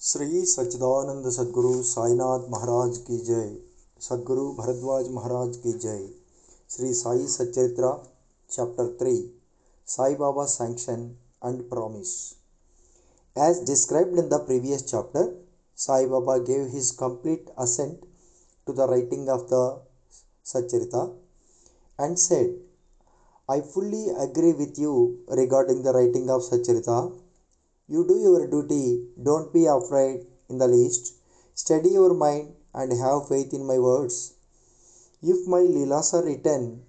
श्री सच्चिदानंद सद्गुरु साईनाथ महाराज की जय। सद्गुरु भरद्वाज महाराज की जय। श्री साई सच्चरित्र chapter 3 Sai Baba sanction and promise. As described in the previous chapter, Sai Baba gave his complete assent to the writing of the Sachharitra and said, I fully agree with you regarding the writing of Sachharitra. You do your duty, don't be afraid in the least. Steady your mind and have faith in my words. If my Leelas are written,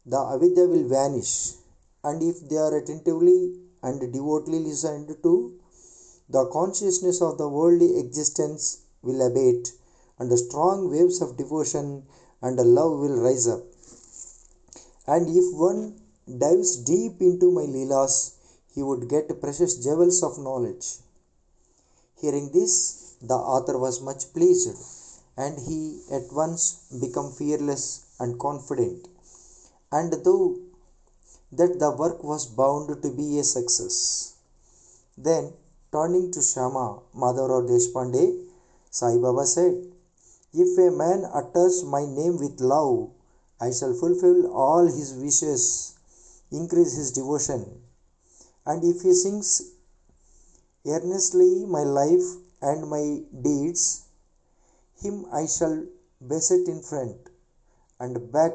the avidya will vanish, and if they are attentively and devotedly listened to, the consciousness of the worldly existence will abate, and the strong waves of devotion and love will rise up. And if one dives deep into my Leelas, he would get precious jewels of knowledge. Hearing this, the author was much pleased, and he at once became fearless and confident, and though that the work was bound to be a success. Then, turning to Shama Madhavrao Deshpande, Sai Baba said, If a man utters my name with love, I shall fulfill all his wishes, increase his devotion. And if he sings earnestly my life and my deeds, him I shall beset in front and back,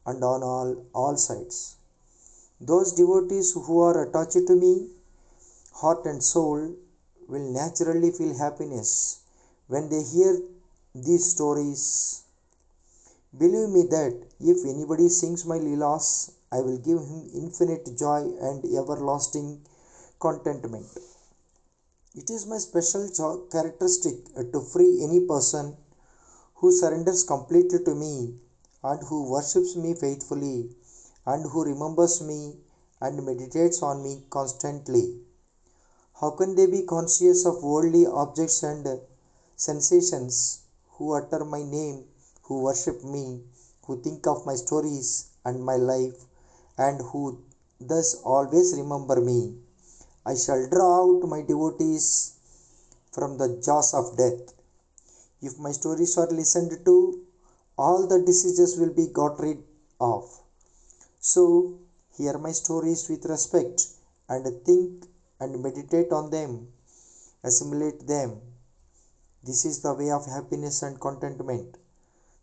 and on all sides. Those devotees who are attached to me, heart and soul, will naturally feel happiness when they hear these stories. Believe me that if anybody sings my Leelas, I will give him infinite joy and everlasting contentment. It is my special characteristic to free any person who surrenders completely to me and who worships me faithfully and who remembers me and meditates on me constantly. How can they be conscious of worldly objects and sensations who utter my name, who worship me, who think of my stories and my life, and who thus always remember me? I shall draw out my devotees from the jaws of death. If my stories are listened to, all the diseases will be got rid of. So, hear my stories with respect and think and meditate on them, assimilate them. This is the way of happiness and contentment.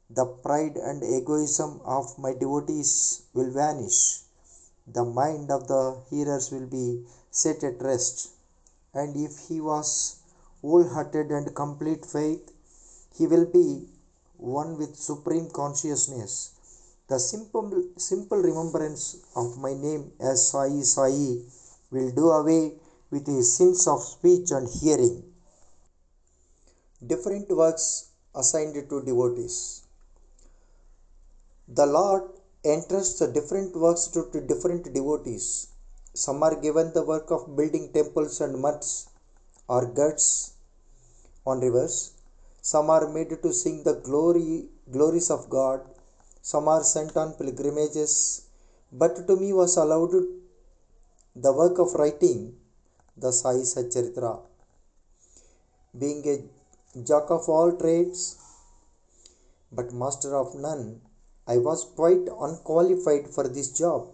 The pride and egoism of my devotees will vanish. The mind of the hearers will be set at rest. And if he was wholehearted and complete faith, he will be one with supreme consciousness. The simple remembrance of my name as Sai Sai will do away with his sins of speech and hearing. Different works assigned to devotees. The Lord entrusts different works to different devotees. Some are given the work of building temples and mats or guts on rivers. Some are made to sing the glories of God. Some are sent on pilgrimages. But to me was allowed the work of writing the Sai Sachharitra. Being a jack of all trades, but master of none, I was quite unqualified for this job.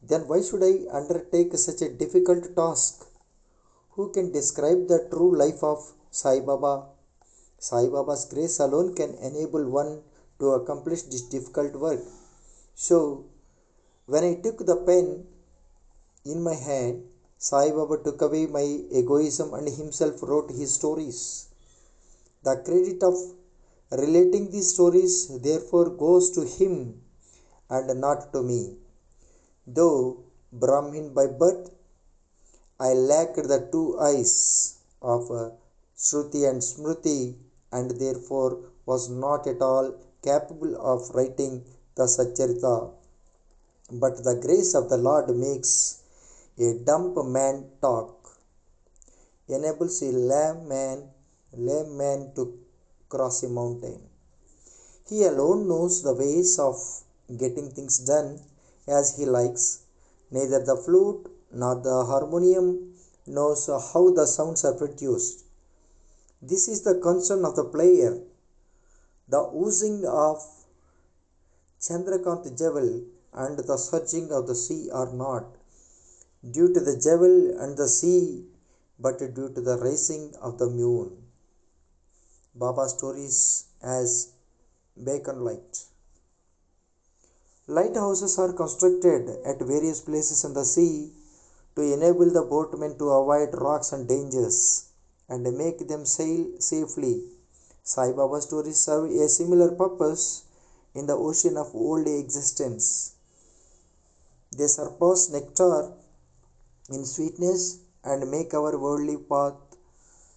Then why should I undertake such a difficult task? Who can describe the true life of Sai Baba? Sai Baba's grace alone can enable one to accomplish this difficult work. So, when I took the pen in my hand, Sai Baba took away my egoism and himself wrote his stories. The credit of relating these stories therefore goes to him and not to me. Though Brahmin by birth, I lacked the two eyes of Shruti and Smriti and therefore was not at all capable of writing the Sachharitra. But the grace of the Lord makes a dumb man talk, enables a lame man to cross a mountain. He alone knows the ways of getting things done as he likes. Neither the flute, nor the harmonium, knows how the sounds are produced. This is the concern of the player. The oozing of Chandrakant jewel and the surging of the sea are not due to the jewel and the sea, but due to the rising of the moon. Baba stories as beacon light. Lighthouses are constructed at various places in the sea to enable the boatmen to avoid rocks and dangers and make them sail safely. Sai Baba stories serve a similar purpose in the ocean of old existence. They surpass nectar in sweetness and make our worldly path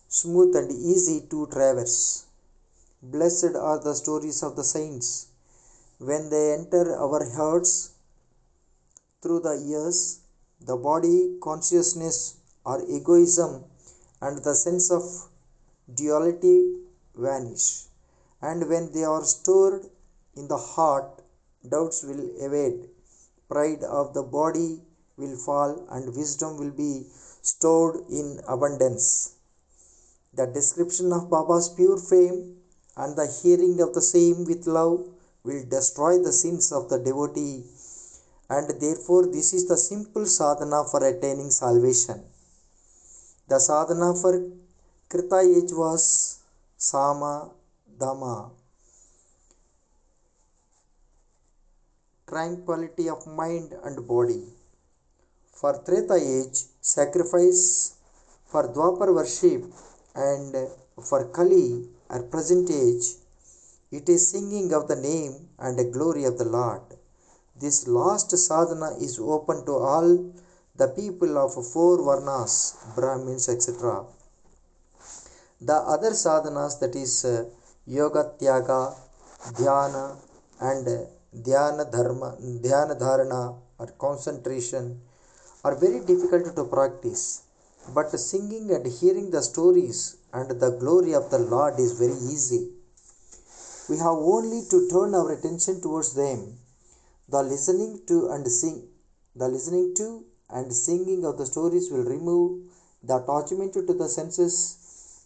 smooth and easy to traverse. Blessed are the stories of the saints. When they enter our hearts through the ears, the body, consciousness, or egoism, and the sense of duality vanish. And when they are stored in the heart, doubts will evade, pride of the body will fall, and wisdom will be stored in abundance. The description of Baba's pure fame and the hearing of the same with love will destroy the sins of the devotee, and therefore this is the simple sadhana for attaining salvation. The sadhana for Krita age was Sama Dhamma, tranquility of mind and body. For Treta age, sacrifice. For Dwapar worship, and for Kali, or present age, it is singing of the name and the glory of the Lord. This last sadhana is open to all the people of four varnas, Brahmins, etc. The other sadhanas, that is yoga, tyaga, dhyana, and dhyana dharana, or concentration, are very difficult to practice. But singing and hearing the stories and the glory of the Lord is very easy. We have only to turn our attention towards them. The listening to and singing of the stories will remove the attachment to the senses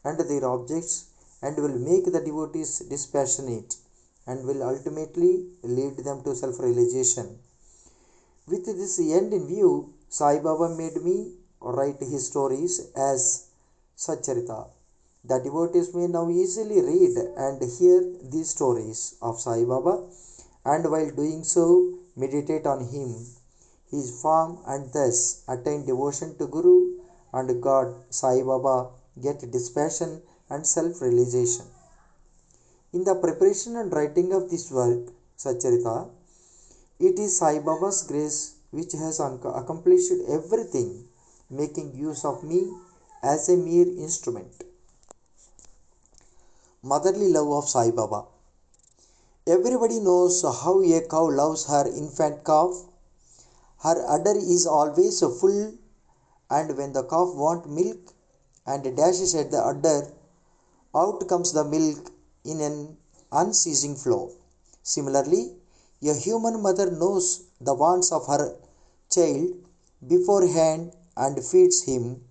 and their objects, and will make the devotees dispassionate, and will ultimately lead them to self-realization. With this end in view, Sai Baba made me write his stories as sachharitra. The devotees may now easily read and hear these stories of Sai Baba, and while doing so, meditate on him, his form, and thus attain devotion to Guru and God. Sai Baba get dispassion and self-realization. In the preparation and writing of this work, Sachharitra, it is Sai Baba's grace which has accomplished everything, making use of me as a mere instrument. Motherly love of Sai Baba. Everybody knows how a cow loves her infant calf. Her udder is always full, and when the calf wants milk and dashes at the udder, out comes the milk in an unceasing flow. Similarly, a human mother knows the wants of her child beforehand and feeds him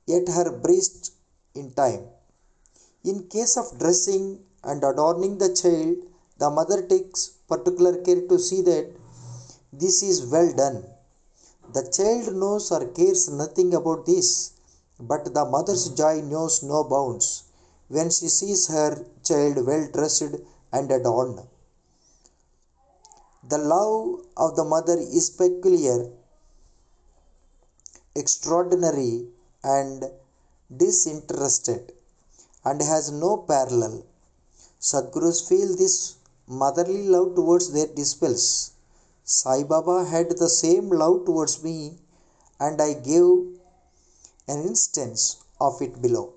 at her breast in time. In case of dressing and adorning the child, the mother takes particular care to see that this is well done. The child knows or cares nothing about this, but the mother's joy knows no bounds when she sees her child well dressed and adorned. The love of the mother is peculiar, extraordinary, and disinterested, and has no parallel. Sadgurus feel this motherly love towards their disciples. Sai Baba had the same love towards me, and I gave an instance of it below.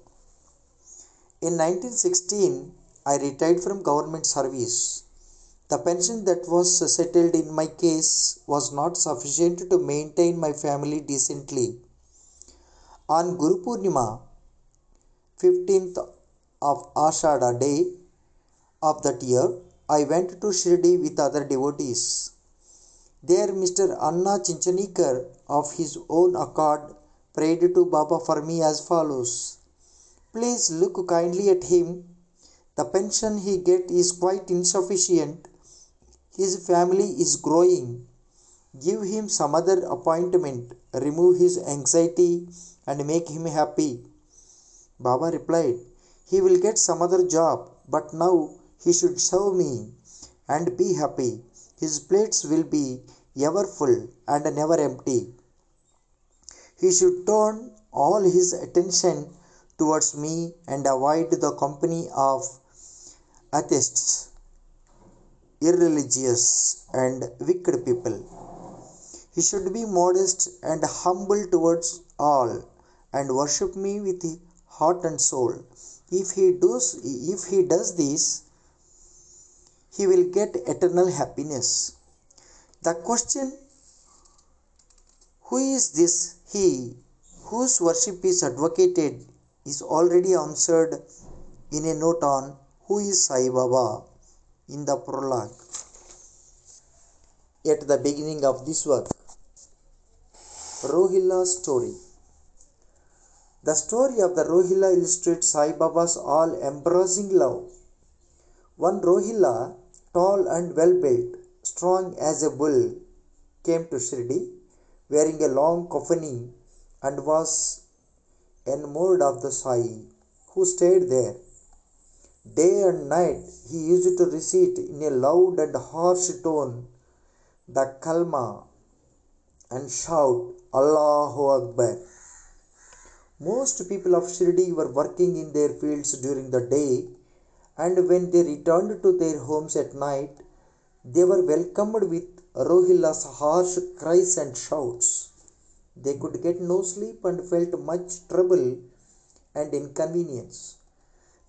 In 1916, I retired from government service. The pension that was settled in my case was not sufficient to maintain my family decently. On Guru Purnima, 15th of Ashada day of that year, I went to Shirdi with other devotees. There Mr. Anna Chinchanikar of his own accord prayed to Baba for me as follows: "Please look kindly at him. The pension he gets is quite insufficient. His family is growing. Give him some other appointment, remove his anxiety, and make him happy." Baba replied, "He will get some other job, but now he should serve me and be happy. His plates will be ever full and never empty. He should turn all his attention towards me and avoid the company of atheists, irreligious, and wicked people. He should be modest and humble towards all and worship me with heart and soul. If he does this, he will get eternal happiness." The question, who is this he whose worship is advocated, is already answered in a note on Who is Sai Baba in the prologue at the beginning of this work. Rohilla story. The story of the Rohilla illustrates Sai Baba's all-embracing love. One Rohilla, tall and well-built, strong as a bull, came to Shirdi, wearing a long kafani, and was enamored of the Sai, who stayed there. Day and night he used to recite in a loud and harsh tone the Kalma and shout, "Allahu Akbar." Most people of Shirdi were working in their fields during the day, and when they returned to their homes at night, they were welcomed with Rohilla's harsh cries and shouts. They could get no sleep and felt much trouble and inconvenience.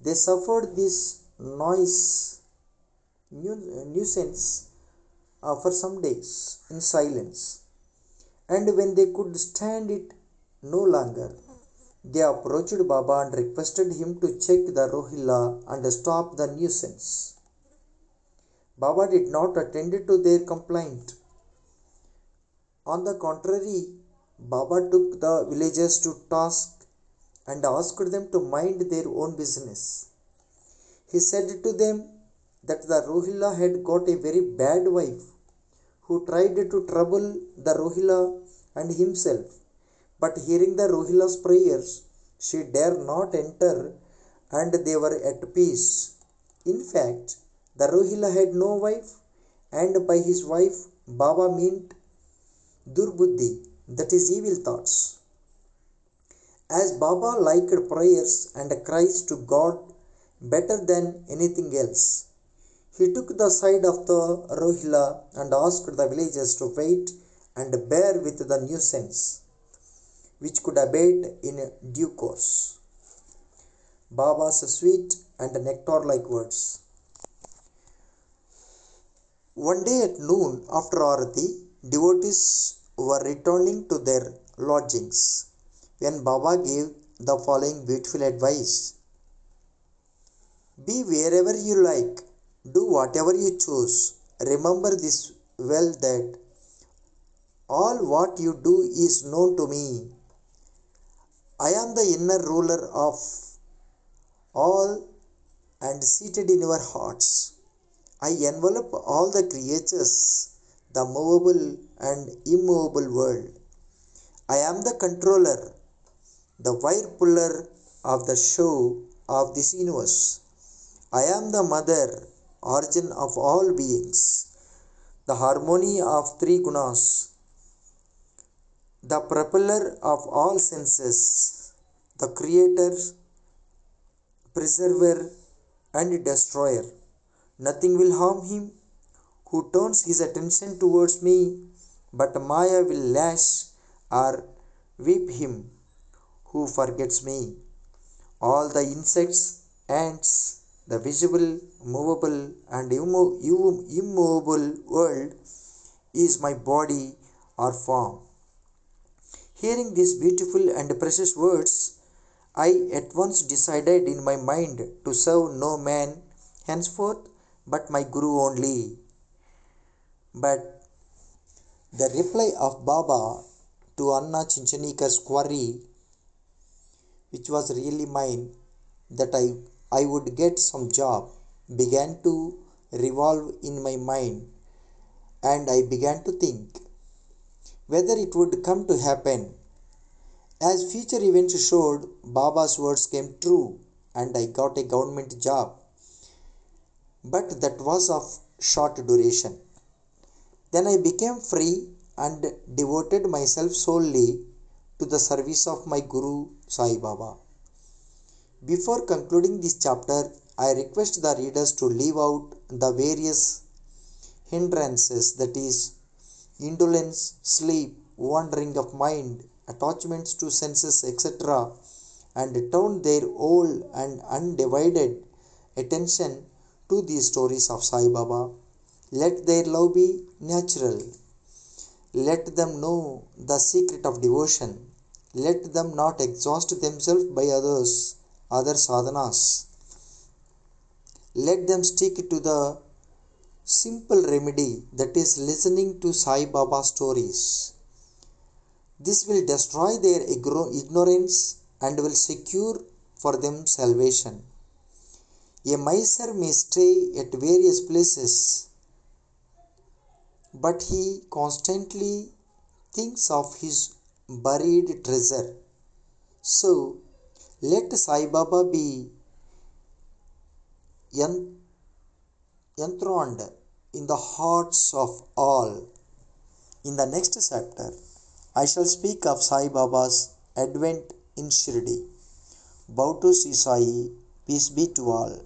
They suffered this nuisance for some days in silence, and when they could stand it no longer, they approached Baba and requested him to check the Rohilla and stop the nuisance. Baba did not attend to their complaint. On the contrary, Baba took the villagers to task and asked them to mind their own business. He said to them that the Rohilla had got a very bad wife who tried to trouble the Rohilla and himself. But hearing the Rohilla's prayers, she dare not enter, and they were at peace. In fact, the Rohilla had no wife, and by his wife Baba meant Durbuddhi, that is evil thoughts. As Baba liked prayers and cries to God better than anything else, he took the side of the Rohilla and asked the villagers to wait and bear with the nuisance, which could abate in due course. Baba's sweet and nectar-like words. One day at noon, after Arati, devotees were returning to their lodgings when Baba gave the following beautiful advice: "Be wherever you like, do whatever you choose. Remember this well, that all what you do is known to me. I am the inner ruler of all and seated in your hearts. I envelop all the creatures, the movable and immovable world. I am the controller, the wire puller of the show of this universe. I am the mother, origin of all beings, the harmony of three gunas, the propeller of all senses, the creator, preserver, and destroyer. Nothing will harm him who turns his attention towards me, but Maya will lash or whip him who forgets me. All the insects, ants, the visible, movable, and immovable world is my body or form." Hearing these beautiful and precious words, I at once decided in my mind to serve no man henceforth but my Guru only. But the reply of Baba to Anna Chinchanikar's quarry, which was really mine, that I would get some job, began to revolve in my mind, and I began to think whether it would come to happen. As future events showed, Baba's words came true, and I got a government job, but that was of short duration. Then I became free and devoted myself solely to the service of my Guru Sai Baba. Before concluding this chapter, I request the readers to leave out the various hindrances, that is, indolence, sleep, wandering of mind, attachments to senses, etc., and turn their whole and undivided attention to these stories of Sai Baba. Let their love be natural. Let them know the secret of devotion. Let them not exhaust themselves by other sadhanas. Let them stick to the simple remedy, that is listening to Sai Baba stories. This will destroy their ignorance and will secure for them salvation. A miser may stay at various places, but he constantly thinks of his buried treasure. So, let Sai Baba be enthroned in the hearts of all. In the next chapter, I shall speak of Sai Baba's advent in Shirdi. Bow to Sri Sai, peace be to all.